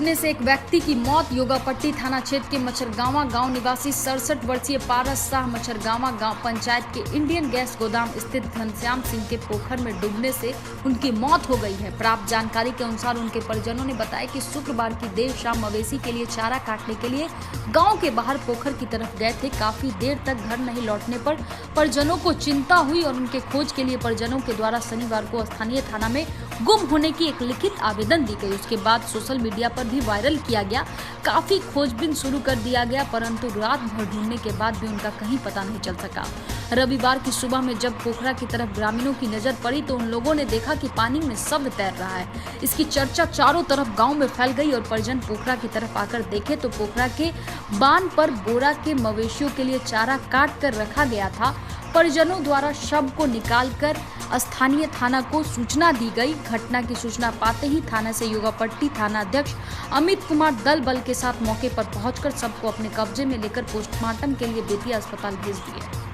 डूबने से एक व्यक्ति की मौत। योगापट्टी थाना क्षेत्र के मच्छरगांवा गांव निवासी 67 वर्षीय पारस शाह मच्छरगांवा गांव पंचायत के इंडियन गैस गोदाम स्थित घनश्याम सिंह के पोखर में डूबने से उनकी मौत हो गई है। प्राप्त जानकारी के अनुसार उनके परिजनों ने बताया कि शुक्रवार की देर शाम मवेशी के लिए चारा काटने के लिए गाँव के बाहर पोखर की तरफ गए थे। काफी देर तक घर नहीं लौटने पर परिजनों को चिंता हुई और उनके खोज के लिए परिजनों के द्वारा शनिवार को स्थानीय थाना में गुम होने की एक लिखित आवेदन दी गई। उसके बाद सोशल मीडिया पर भी वायरल किया गया। काफी खोजबीन शुरू कर दिया गया, परंतु रात भर ढूंढने के बाद भी उनका कहीं पता नहीं चल सका। रविवार की सुबह में जब पोखरा की तरफ ग्रामीणों की नजर पड़ी तो उन लोगों ने देखा कि पानी में शव तैर रहा है। इसकी चर्चा चारों तरफ गांव में फैल गई और परिजन पोखरा की तरफ आकर देखे तो पोखरा के बांध पर बोरा के मवेशियों के लिए चारा काट कर रखा गया था। परिजनों द्वारा शव को निकालकर स्थानीय थाना को सूचना दी गई। घटना की सूचना पाते ही थाना से योगापट्टी थाना अध्यक्ष अमित कुमार दल बल के साथ मौके पर पहुंचकर शव को अपने कब्जे में लेकर पोस्टमार्टम के लिए बेतिया अस्पताल भेज दिए।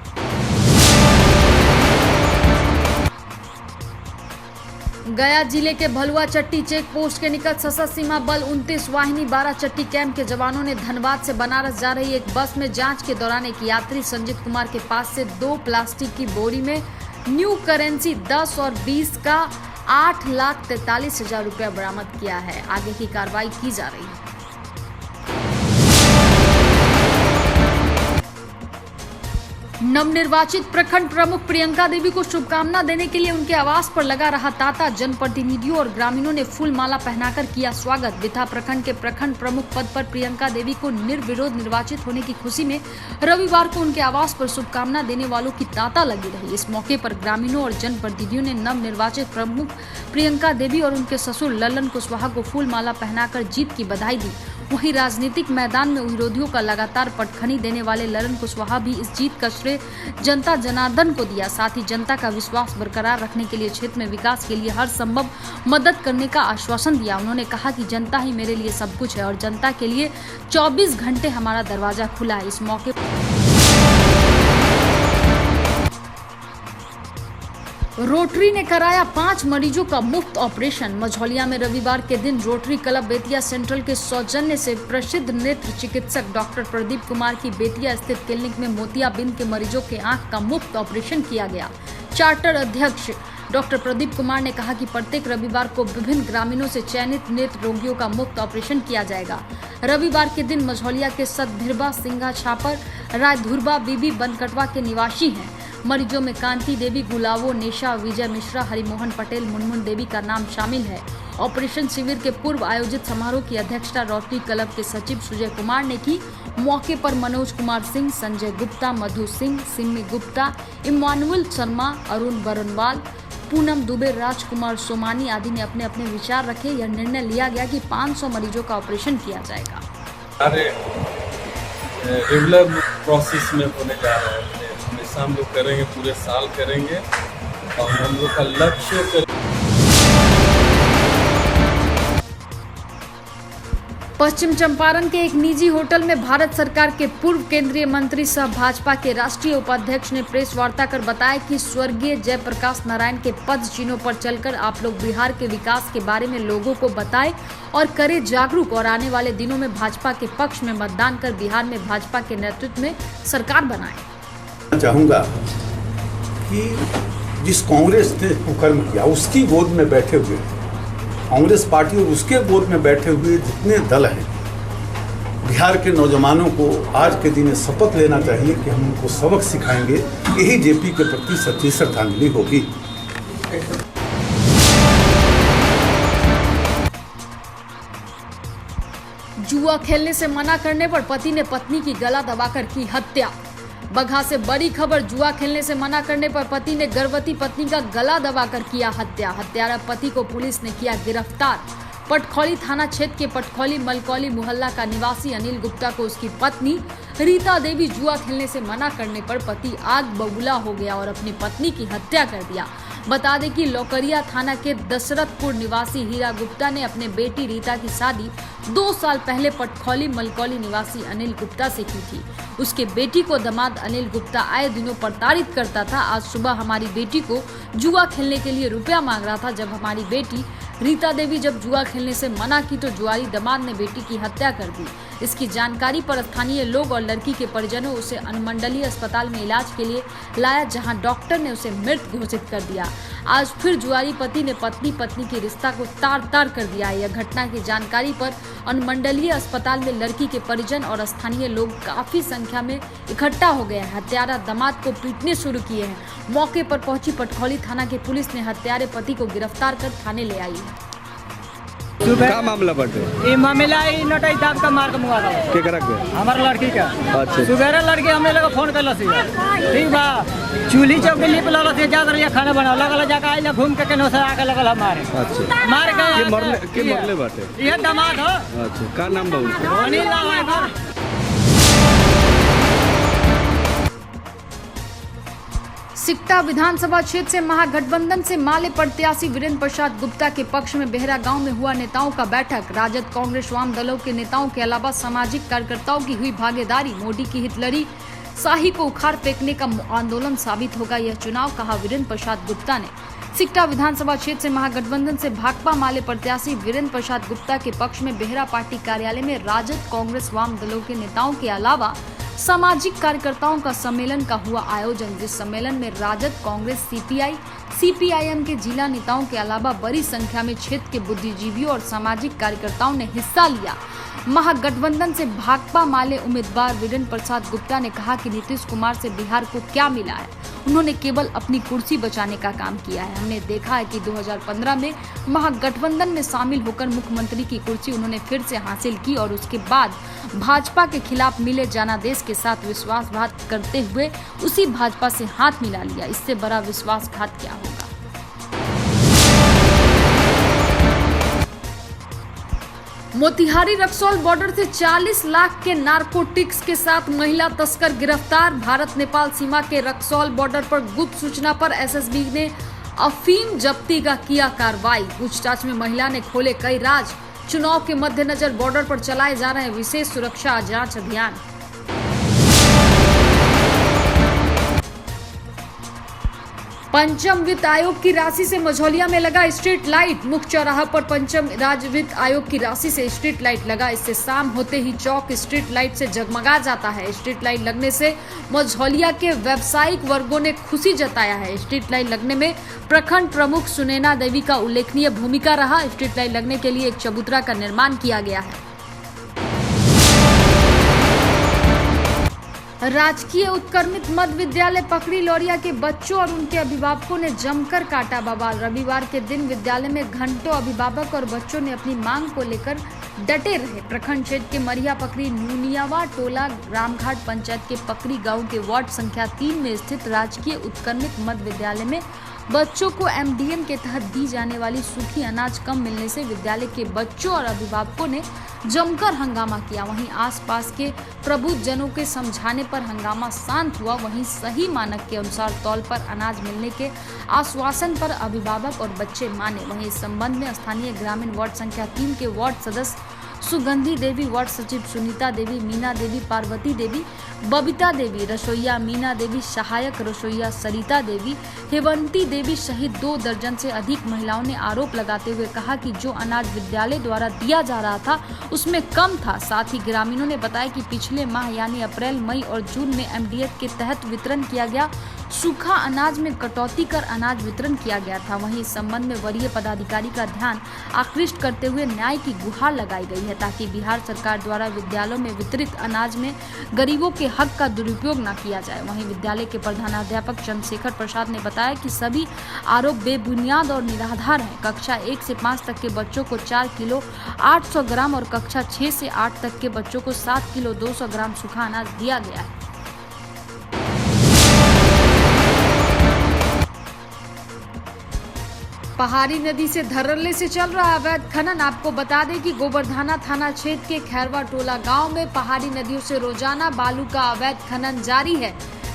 गया जिले के भलुआ चट्टी चेक पोस्ट के निकट सशस्त्र सीमा बल 29 वाहिनी 12 चट्टी कैंप के जवानों ने धनबाद से बनारस जा रही एक बस में जांच के दौरान एक यात्री संजीत कुमार के पास से 2 प्लास्टिक की बोरी में न्यू करेंसी 10 और 20 का 8,43,000 रुपया बरामद किया है। आगे की कार्रवाई की जा रही है। नवनिर्वाचित प्रखंड प्रमुख प्रियंका देवी को शुभकामना देने के लिए उनके आवास पर लगा रहा तांता। जनप्रतिनिधियों और ग्रामीणों ने फूल माला पहनाकर किया स्वागत। बिथा प्रखंड के प्रखंड प्रमुख पद पर प्रियंका देवी को निर्विरोध निर्वाचित होने की खुशी में रविवार को उनके आवास पर शुभकामना देने वालों की तांता लगी रही। इस मौके पर ग्रामीणों और जनप्रतिनिधियों ने नवनिर्वाचित प्रमुख प्रियंका देवी और उनके ससुर ललन कुशवाहा को फूल माला पहनाकर जीत की बधाई दी। वहीं राजनीतिक मैदान में विरोधियों का लगातार पटखनी देने वाले ललन कुशवाहा भी इस जीत का श्रेय जनता जनार्दन को दिया। साथ ही जनता का विश्वास बरकरार रखने के लिए क्षेत्र में विकास के लिए हर संभव मदद करने का आश्वासन दिया। उन्होंने कहा कि जनता ही मेरे लिए सब कुछ है और जनता के लिए 24 घंटे हमारा दरवाजा खुला है। इस मौके पर रोटरी ने कराया 5 मरीजों का मुफ्त ऑपरेशन। मझौलिया में रविवार के दिन रोटरी क्लब बेतिया सेंट्रल के सौजन्य से प्रसिद्ध नेत्र चिकित्सक डॉक्टर प्रदीप कुमार की बेतिया स्थित क्लिनिक में मोतियाबिंद के मरीजों के आंख का मुफ्त ऑपरेशन किया गया। चार्टर अध्यक्ष डॉक्टर प्रदीप कुमार ने कहा कि प्रत्येक रविवार को विभिन्न ग्रामीणों से चयनित नेत्र रोगियों का मुफ्त ऑपरेशन किया जाएगा। रविवार के दिन मझौलिया के सतभिरबा सिंघा छापर रायधुरबा बीबी बनकटवा के निवासी हैं। मरीजों में कांति देवी, गुलावो, नेशा, विजय मिश्रा, हरिमोहन पटेल, मुनमुन देवी का नाम शामिल है। ऑपरेशन शिविर के पूर्व आयोजित समारोह की अध्यक्षता रोटरी क्लब के सचिव सुजय कुमार ने की। मौके पर मनोज कुमार सिंह, संजय गुप्ता, मधु सिंह, सिम्मी गुप्ता, इमानुअल शर्मा, अरुण बरनवाल, पूनम दुबे, राजकुमार सोमानी आदि ने अपने अपने विचार रखे। यह निर्णय लिया गया कि 500 मरीजों का ऑपरेशन किया जाएगा। रेगुलर प्रोसेस में होने जा रहा है। हमेशा हम लोग करेंगे, पूरे साल करेंगे और हम लोग का लक्ष्य पश्चिम चंपारण के एक निजी होटल में भारत सरकार के पूर्व केंद्रीय मंत्री सह भाजपा के राष्ट्रीय उपाध्यक्ष ने प्रेस वार्ता कर बताया कि स्वर्गीय जयप्रकाश नारायण के पद चिन्हों पर चलकर आप लोग बिहार के विकास के बारे में लोगों को बताएं और करें जागरूक और आने वाले दिनों में भाजपा के पक्ष में मतदान कर बिहार में भाजपा के नेतृत्व में सरकार बनाएं। चाहूंगा कि जिस कांग्रेस ने कुकर्म किया उसकी गोद में बैठे हुए कांग्रेस पार्टी और उसके गोद में बैठे हुए जितने दल हैं, बिहार के नौजवानों को आज के दिन शपथ लेना चाहिए कि हम उनको सबक सिखाएंगे। यही जेपी के प्रति सच्ची श्रद्धांजलि होगी। जुआ खेलने से मना करने पर पति ने पत्नी की गला दबाकर की हत्या। बगहा से बड़ी खबर। जुआ खेलने से मना करने पर पति ने गर्भवती पत्नी का गला दबाकर किया हत्या। हत्यारा पति को पुलिस ने किया गिरफ्तार। पटखौली थाना क्षेत्र के पटखौली मलकौली मोहल्ला का निवासी अनिल गुप्ता को उसकी पत्नी रीता देवी जुआ खेलने से मना करने पर पति आग बबूला हो गया और अपनी पत्नी की हत्या कर दिया। बता दें कि लौकरिया थाना के दशरथपुर निवासी हीरा गुप्ता ने अपने बेटी रीता की शादी 2 साल पहले पटखौली मलकौली निवासी अनिल गुप्ता से की थी। उसके बेटी को दामाद अनिल गुप्ता आए दिनों प्रताड़ित करता था। आज सुबह हमारी बेटी को जुआ खेलने के लिए रुपया मांग रहा था। जब हमारी बेटी रीता देवी जब जुआ खेलने से मना की तो जुआरी दामाद ने बेटी की हत्या कर दी। इसकी जानकारी पर स्थानीय लोग और लड़की के परिजनों उसे अनुमंडलीय अस्पताल में इलाज के लिए लाया, जहां डॉक्टर ने उसे मृत घोषित कर दिया। आज फिर जुआरी पति ने पत्नी के रिश्ता को तार-तार कर दिया। यह घटना की जानकारी पर अनुमंडलीय अस्पताल में लड़की के परिजन और स्थानीय लोग काफी संख्या में इकट्ठा हो गए हैं। हत्यारा दामाद को पीटने शुरू किए हैं। मौके पर पहुंची पटखौली थाना की पुलिस ने हत्यारे पति को गिरफ्तार कर थाने ले आई है। का मामला बटे ये मामला ही नटाई दाब का मार के मुआ था के करक हमार लड़की का। अच्छा सुबेरे लड़की हमने लगा फोन कर लसी ठीक बा चूल्ही चौक के लिए लगा थे जा रही खाना बना लगल जाके आइला घूम के केनो से आके लगल हमारे। अच्छा मार के मरले बाटे ये दामाद हो। अच्छा का नाम बा अनिल नाम है घर। सिकटा विधानसभा क्षेत्र से महागठबंधन से माले प्रत्याशी वीरेंद्र प्रसाद गुप्ता के पक्ष में बेहरा गांव में हुआ नेताओं का बैठक। राजद, कांग्रेस, वाम दलों के नेताओं के अलावा सामाजिक कार्यकर्ताओं की हुई भागीदारी मोदी की हिटलरी शाही को उखाड़ फेंकने का आंदोलन साबित होगा यह चुनाव, कहा वीरेंद्र प्रसाद गुप्ता ने। सिकटा विधानसभा क्षेत्र से महागठबंधन से भाकपा माले प्रत्याशी वीरेंद्र प्रसाद गुप्ता के पक्ष में बेहरा पार्टी कार्यालय में राजद, कांग्रेस, वाम दलों के नेताओं के अलावा सामाजिक कार्यकर्ताओं का सम्मेलन का हुआ आयोजन, जिस सम्मेलन में राजद, कांग्रेस, सीपीआई, सीपीआईएम के जिला नेताओं के अलावा बड़ी संख्या में क्षेत्र के बुद्धिजीवियों और सामाजिक कार्यकर्ताओं ने हिस्सा लिया। महागठबंधन से भाकपा माले उम्मीदवार वीरेंद्र प्रसाद गुप्ता ने कहा कि नीतीश कुमार से बिहार को क्या मिला है, उन्होंने केवल अपनी कुर्सी बचाने का काम किया है। हमने देखा है कि 2015 में महागठबंधन में शामिल होकर मुख्यमंत्री की कुर्सी उन्होंने फिर से हासिल की और उसके बाद भाजपा के खिलाफ मिले जनादेश के साथ विश्वासघात करते हुए उसी भाजपा से हाथ मिला लिया। इससे बड़ा विश्वासघात क्या होगा। मोतिहारी रक्सौल बॉर्डर से 40 लाख के नारकोटिक्स के साथ महिला तस्कर गिरफ्तार। भारत नेपाल सीमा के रक्सौल बॉर्डर पर गुप्त सूचना पर एसएसबी ने अफीम जब्ती का किया कार्रवाई। पूछताछ में महिला ने खोले कई राज। चुनाव के मद्देनजर बॉर्डर पर चलाए जा रहे विशेष सुरक्षा जांच अभियान। पंचम वित्त आयोग की राशि से मझौलिया में लगा स्ट्रीट लाइट। मुख्य चौराहा पर पंचम राज्य वित्त आयोग की राशि से स्ट्रीट लाइट लगा। इससे शाम होते ही चौक स्ट्रीट लाइट से जगमगा जाता है। स्ट्रीट लाइट लगने से मझौलिया के व्यावसायिक वर्गों ने खुशी जताया है। स्ट्रीट लाइट लगने में प्रखंड प्रमुख सुनैना देवी का उल्लेखनीय भूमिका रहा। स्ट्रीट लाइट लगने के लिए एक चबूतरा का निर्माण किया गया है। राजकीय उत्क्रमित मध्य विद्यालय पकड़ी लौरिया के बच्चों और उनके अभिभावकों ने जमकर काटा बवाल। रविवार के दिन विद्यालय में घंटों अभिभावक और बच्चों ने अपनी मांग को लेकर डटे रहे। प्रखंड क्षेत्र के मरिया पकड़ी नूनियावा टोला रामघाट पंचायत के पकड़ी गांव के वार्ड संख्या 3 में स्थित राजकीय उत्क्रमित मध्य विद्यालय में बच्चों को एमडीएम के तहत दी जाने वाली सूखी अनाज कम मिलने से विद्यालय के बच्चों और अभिभावकों ने जमकर हंगामा किया। वहीं आसपास के प्रबुद्धजनों के समझाने पर हंगामा शांत हुआ। वहीं सही मानक के अनुसार तौल पर अनाज मिलने के आश्वासन पर अभिभावक और बच्चे माने। वहीं इस संबंध में स्थानीय ग्रामीण वार्ड संख्या 3 के वार्ड सदस्य सुगंधी देवी, वार्ड सचिव सुनीता देवी, मीना देवी, पार्वती देवी, बबीता देवी, रसोईया मीना देवी, सहायक रसोईया सरिता देवी, हेवंती देवी सहित 2 दर्जन से अधिक महिलाओं ने आरोप लगाते हुए कहा कि जो अनाज विद्यालय द्वारा दिया जा रहा था उसमें कम था। साथ ही ग्रामीणों ने बताया कि पिछले माह यानी अप्रैल, मई और जून में एमडीएफ के तहत वितरण किया गया सूखा अनाज में कटौती कर अनाज वितरण किया गया था। वहीं इस संबंध में वरीय पदाधिकारी का ध्यान आकृष्ट करते हुए न्याय की गुहार लगाई गई है ताकि बिहार सरकार द्वारा विद्यालयों में वितरित अनाज में गरीबों के हक का दुरुपयोग न किया जाए। वहीं विद्यालय के प्रधानाध्यापक चंद्रशेखर प्रसाद ने बताया कि सभी आरोप बेबुनियाद और निराधार हैं। कक्षा 1 से 5 तक के बच्चों को 4 किलो 800 ग्राम और कक्षा 6 से 8 तक के बच्चों को 7 किलो 200 ग्राम सूखा अनाज दिया गया है। पहाड़ी नदी से धरल्ले से चल रहा अवैध खनन। आपको बता दें कि गोबरधाना थाना क्षेत्र के खैरवा टोला गांव में पहाड़ी नदियों से रोजाना बालू का अवैध खनन जारी है।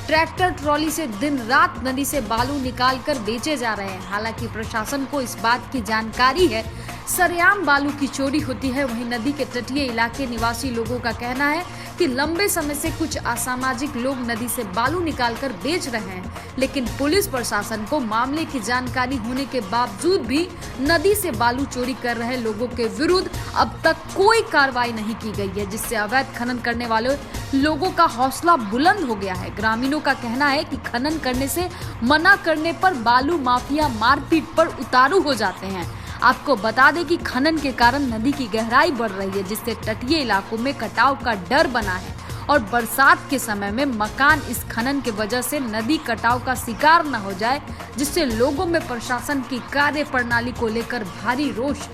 ट्रैक्टर ट्रॉली से दिन रात नदी से बालू निकालकर बेचे जा रहे हैं। हालांकि प्रशासन को इस बात की जानकारी है, सरेआम बालू की चोरी होती है। वहीं नदी के तटीय इलाके निवासी लोगों का कहना है कि लंबे समय से कुछ असामाजिक लोग नदी से बालू निकालकर बेच रहे हैं, लेकिन पुलिस प्रशासन को मामले की जानकारी होने के बावजूद भी नदी से बालू चोरी कर रहे लोगों के विरुद्ध अब तक कोई कार्रवाई नहीं की गई है, जिससे अवैध खनन करने वाले लोगों का हौसला बुलंद हो गया है। ग्रामीणों का कहना है कि खनन करने से मना करने पर बालू माफिया मारपीट पर उतारू हो जाते हैं। आपको बता दें कि खनन के कारण नदी की गहराई बढ़ रही है, जिससे तटीय इलाकों में कटाव का डर बना है और बरसात के समय में मकान इस खनन के वजह से नदी कटाव का शिकार न हो जाए, जिससे लोगों में प्रशासन की कार्य प्रणाली को लेकर भारी रोष।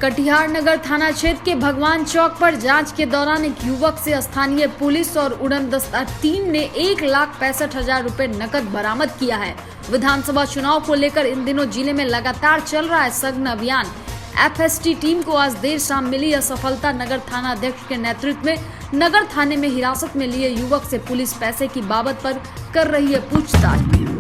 कटिहार नगर थाना क्षेत्र के भगवान चौक पर जांच के दौरान एक युवक से स्थानीय पुलिस और उड़नदस्ता टीम ने 1,65,000 रुपए नकद बरामद किया है। विधानसभा चुनाव को लेकर इन दिनों जिले में लगातार चल रहा है सघन अभियान। एफएसटी टीम को आज देर शाम मिली यह सफलता। नगर थाना अध्यक्ष के नेतृत्व में नगर थाने में हिरासत में लिए युवक से पुलिस पैसे की बाबत पर कर रही है पूछताछ।